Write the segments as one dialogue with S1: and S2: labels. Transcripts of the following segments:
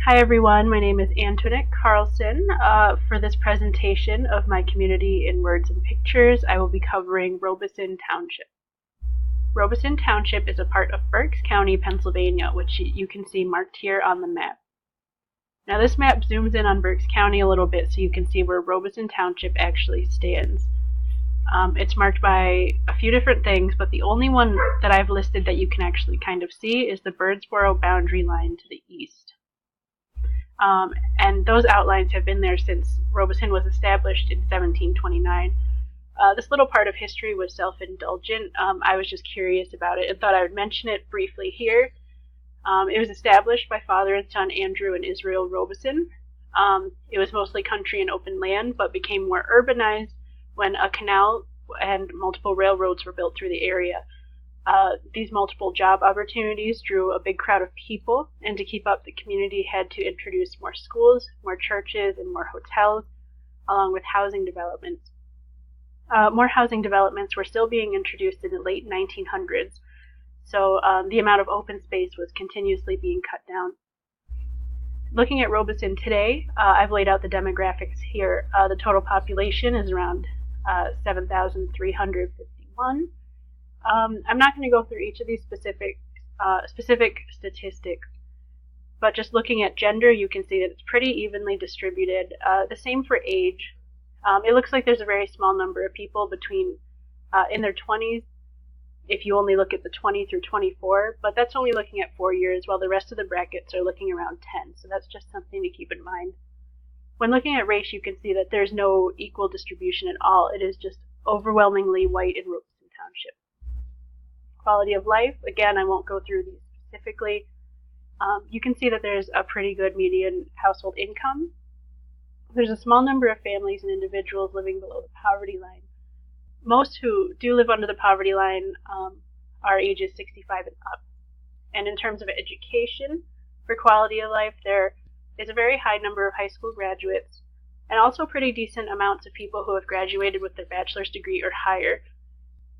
S1: Hi everyone, my name is Antoinette Carlson. For this presentation of my community in words and pictures, I will be covering Robeson Township. Robeson Township is a part of Berks County, Pennsylvania, which you can see marked here on the map. Now this map zooms in on Berks County a little bit so you can see where Robeson Township actually stands. It's marked by a few different things, but the only one that I've listed that you can actually kind of see is the Birdsboro boundary line to the east. And those outlines have been there since Robeson was established in 1729. This little part of history was self-indulgent. I was just curious about it and thought I would mention it briefly here. It was established by father and son Andrew and Israel Robeson. It was mostly country and open land, but became more urbanized when a canal and multiple railroads were built through the area. These multiple job opportunities drew a big crowd of people, and to keep up, the community had to introduce more schools, more churches, and more hotels, along with housing developments. More housing developments were still being introduced in the late 1900s, so the amount of open space was continuously being cut down. Looking at Robeson today, I've laid out the demographics here. The total population is around 7,351. I'm not going to go through each of these specific statistics, but just looking at gender, you can see that it's pretty evenly distributed. The same for age. It looks like there's a very small number of people between in their 20s, if you only look at the 20 through 24, but that's only looking at 4 years, while the rest of the brackets are looking around 10, so that's just something to keep in mind. When looking at race, you can see that there's no equal distribution at all. It is just overwhelmingly white in Robeson Township. Quality of life, again, I won't go through these specifically. You can see that there's a pretty good median household income. There's a small number of families and individuals living below the poverty line. Most who do live under the poverty line are ages 65 and up. And in terms of education, for quality of life, there is a very high number of high school graduates, and also pretty decent amounts of people who have graduated with their bachelor's degree or higher.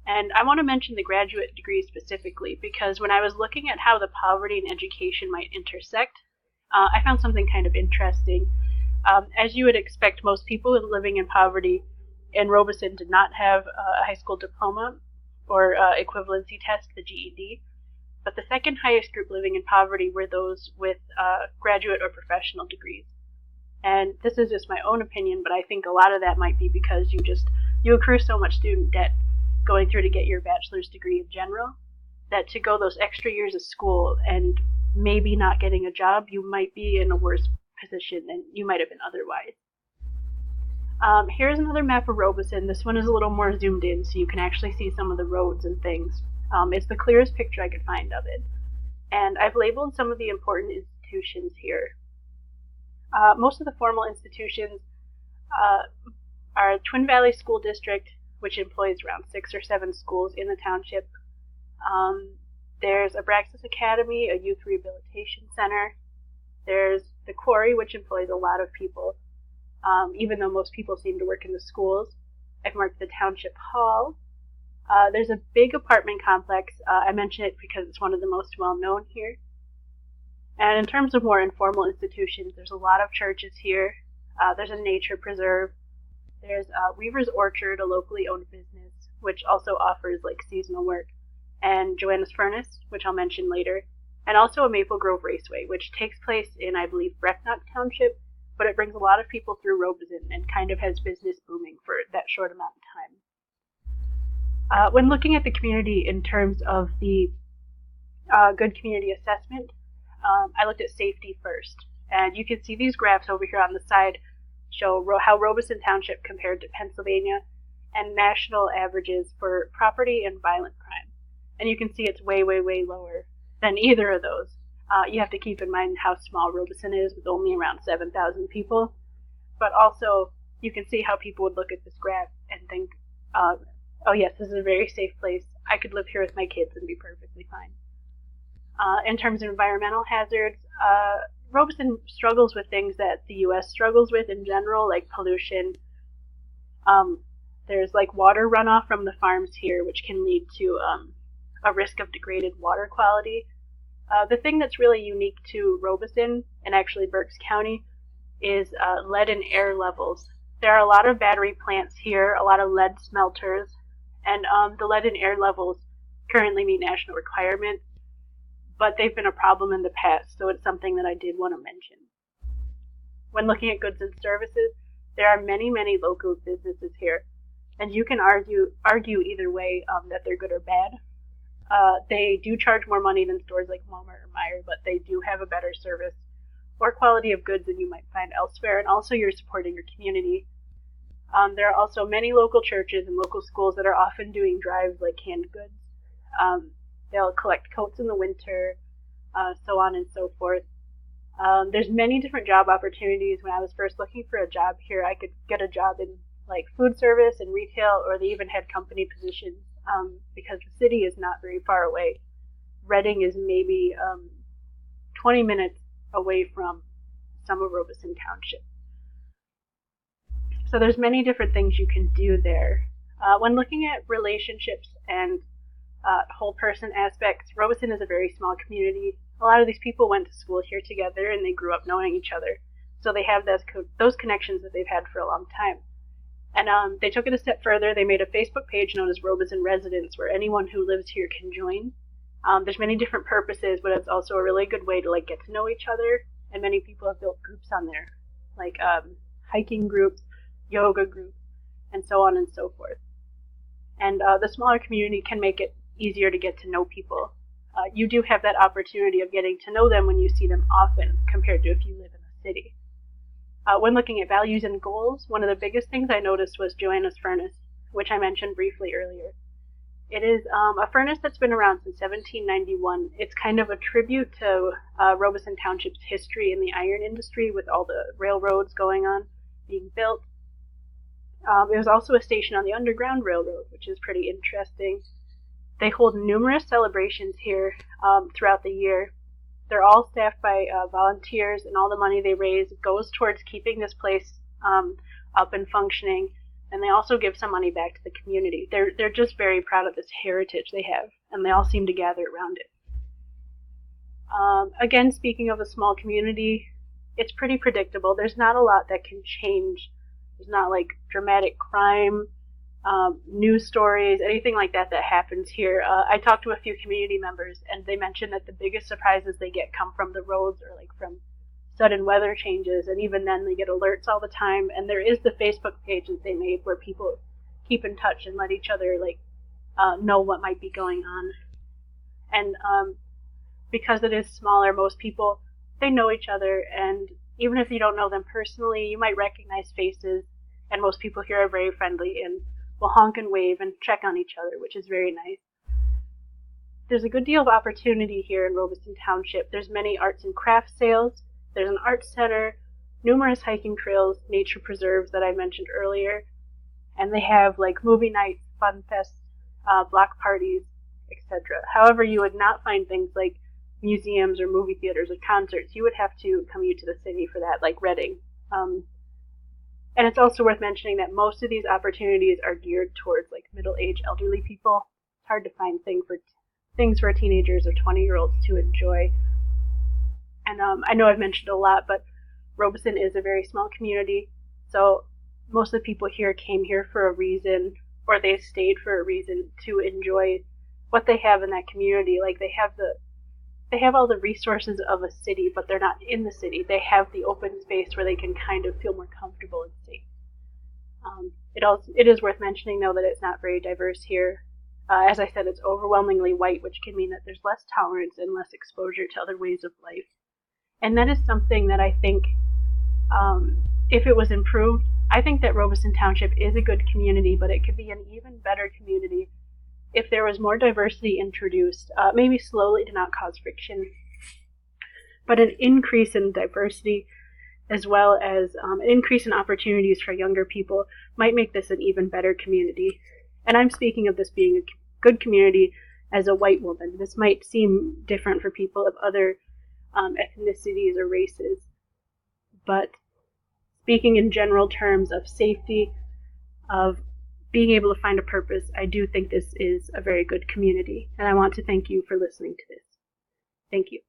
S1: And I want to mention the graduate degree specifically because when I was looking at how the poverty and education might intersect, I found something kind of interesting. As you would expect, most people living in poverty in Robeson did not have a high school diploma or equivalency test, the GED, but the second highest group living in poverty were those with graduate or professional degrees. And this is just my own opinion, but I think a lot of that might be because you accrue so much student debt going through to get your bachelor's degree in general, that to go those extra years of school and maybe not getting a job, you might be in a worse position than you might have been otherwise. Here's another map of Robeson. This one is a little more zoomed in, so you can actually see some of the roads and things. It's the clearest picture I could find of it. And I've labeled some of the important institutions here. Most of the formal institutions are Twin Valley School District, which employs around 6 or 7 schools in the township. There's Abraxas Academy, a youth rehabilitation center. There's the Quarry, which employs a lot of people, even though most people seem to work in the schools. I've marked the Township Hall. There's a big apartment complex. I mention it because it's one of the most well-known here. And in terms of more informal institutions, there's a lot of churches here. There's a nature preserve. There's Weaver's Orchard, a locally owned business, which also offers like seasonal work, and Joanna's Furnace, which I'll mention later, and also a Maple Grove Raceway, which takes place in, I believe, Brecknock Township, but it brings a lot of people through Robeson and kind of has business booming for that short amount of time. When looking at the community in terms of the good community assessment, I looked at safety first, and you can see these graphs over here on the side show how Robeson Township compared to Pennsylvania and national averages for property and violent crime. And you can see it's way, way, way lower than either of those. You have to keep in mind how small Robeson is with only around 7,000 people. But also, you can see how people would look at this graph and think, oh yes, this is a very safe place. I could live here with my kids and be perfectly fine. In terms of environmental hazards, Robeson struggles with things that the U.S. struggles with in general, like pollution. There's like water runoff from the farms here, which can lead to a risk of degraded water quality. The thing that's really unique to Robeson and actually Berks County, is lead and air levels. There are a lot of battery plants here, a lot of lead smelters, and the lead and air levels currently meet national requirements, but they've been a problem in the past, so it's something that I did want to mention. When looking at goods and services, there are many, many local businesses here, and you can argue either way that they're good or bad. They do charge more money than stores like Walmart or Meijer, but they do have a better service or quality of goods than you might find elsewhere, and also you're supporting your community. There are also many local churches and local schools that are often doing drives like canned goods. They'll collect coats in the winter, so on and so forth. There's many different job opportunities. When I was first looking for a job here, I could get a job in like food service and retail, or they even had company positions because the city is not very far away. Reading is maybe 20 minutes away from some of Robeson Township. So there's many different things you can do there. When looking at relationships and whole person aspects, Robeson is a very small community. A lot of these people went to school here together and they grew up knowing each other. So they have those connections that they've had for a long time. And they took it a step further. They made a Facebook page known as Robeson Residents, where anyone who lives here can join. There's many different purposes, but it's also a really good way to like get to know each other. And many people have built groups on there, like hiking groups, yoga groups, and so on and so forth. And the smaller community can make it easier to get to know people. You do have that opportunity of getting to know them when you see them often, compared to if you live in a city. When looking at values and goals, one of the biggest things I noticed was Joanna's Furnace, which I mentioned briefly earlier. It is a furnace that's been around since 1791. It's kind of a tribute to Robeson Township's history in the iron industry, with all the railroads going on, being built. It was also a station on the Underground Railroad, which is pretty interesting. They hold numerous celebrations here throughout the year. They're all staffed by volunteers, and all the money they raise goes towards keeping this place up and functioning. And they also give some money back to the community. They're just very proud of this heritage they have, and they all seem to gather around it. Again, speaking of a small community, it's pretty predictable. There's not a lot that can change. There's not like dramatic crime, news stories, anything like that happens here. I talked to a few community members, and they mentioned that the biggest surprises they get come from the roads, or like from sudden weather changes, and even then they get alerts all the time. And there is the Facebook page that they made where people keep in touch and let each other know what might be going on. And because it is smaller, most people, they know each other, and even if you don't know them personally, you might recognize faces, and most people here are very friendly and will honk and wave and check on each other, which is very nice. There's a good deal of opportunity here in Robeson Township. There's many arts and crafts sales. There's an arts center, numerous hiking trails, nature preserves that I mentioned earlier, and they have like movie nights, fun fests, block parties, etc. However, you would not find things like museums or movie theaters or concerts. You would have to commute to the city for that, like Reading. And it's also worth mentioning that most of these opportunities are geared towards like middle-aged elderly people. It's hard to find things for teenagers or 20-year-olds to enjoy. And I know I've mentioned a lot, but Robeson is a very small community, so most of the people here came here for a reason, or they stayed for a reason to enjoy what they have in that community. Like they have all the resources of a city, but they're not in the city. They have the open space where they can kind of feel more comfortable and safe. It is worth mentioning, though, that it's not very diverse here. As I said, it's overwhelmingly white, which can mean that there's less tolerance and less exposure to other ways of life. And that is something that I think, if it was improved, I think that Robeson Township is a good community, but it could be an even better community if there was more diversity introduced, maybe slowly to not cause friction, but an increase in diversity as well as an increase in opportunities for younger people might make this an even better community. And I'm speaking of this being a good community as a white woman. This might seem different for people of other ethnicities or races, but speaking in general terms of safety, of being able to find a purpose, I do think this is a very good community, and I want to thank you for listening to this. Thank you.